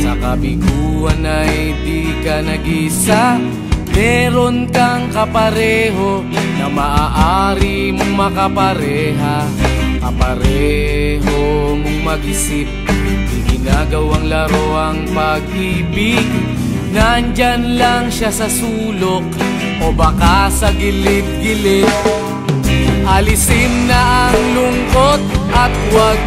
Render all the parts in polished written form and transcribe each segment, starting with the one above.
Sa kabiguan ay di ka nag-isa. Meron kang kapareho na maaari mong makapareha. Kapareho mong mag-isip, di ginagawang laro ang pag-ibig. Nandyan lang siya sa sulok o baka sa gilid-gilid. Alisin na ang lungkot at wag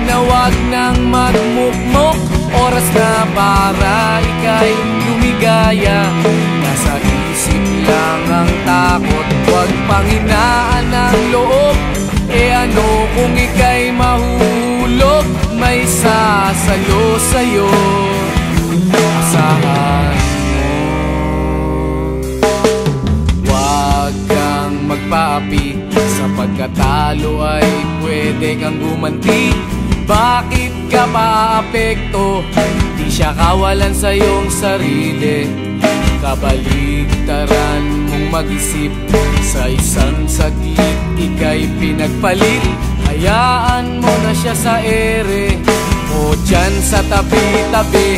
nang magmukmok. Oras na para ika'y lumigaya. Nasa isip lang ang takot, wag panghinaan ang loob. E ano kung ika'y mahulog? May sasalo sa'yo, asahan mo. Wag kang magpaapi, sa pagkatalo ay pwede kang gumanti. Bakit ka maapekto? Di siya kawalan sa iyong sarili. Kabaligtaran mong mag-isip, sa isang saglit ika'y pinagpalit. Hayaan mo na siya sa ere o dyan sa tabi-tabi.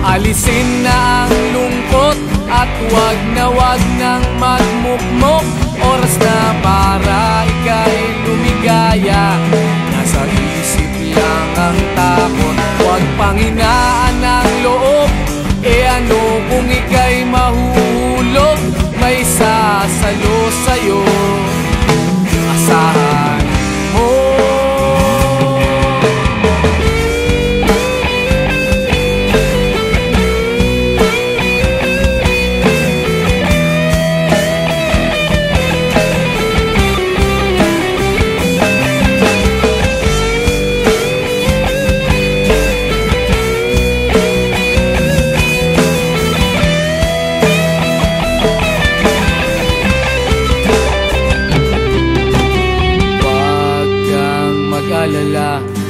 Alisin na ang lungkot at wag nang magmukmok. Oras na para ika'y lumigaya. Nasa isip lang ang takot, wag panghinaan ang loob. E ano kung ika'y mahulog? May sasalo sa'yo, asahan mo.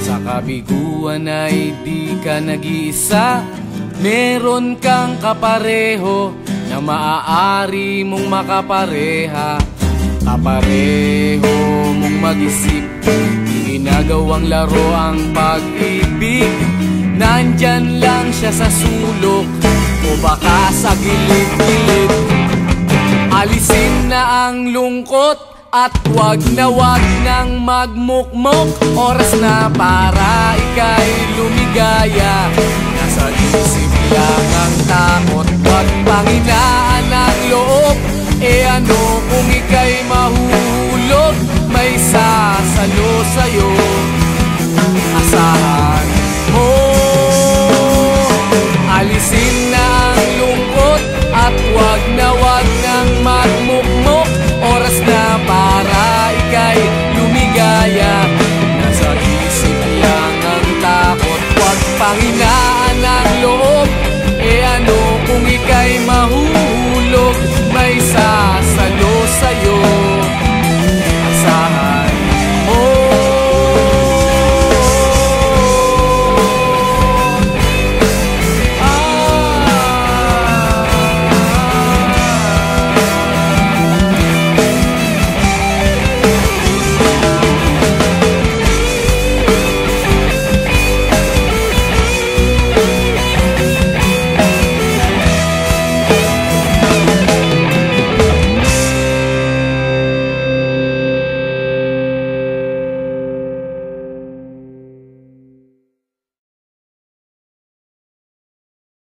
Sa kabiguan ay di ka nag-iisa. Meron kang kapareho na maaari mong makapareha. Kapareho mong mag-isip, di ginagawang laro ang pag-ibig. Nandyan lang siya sa sulok o baka sa gilid-gilid. Alisin na ang lungkot at wag nang magmukmok. Oras na para ika'y lumigaya. Nasa isip lang ang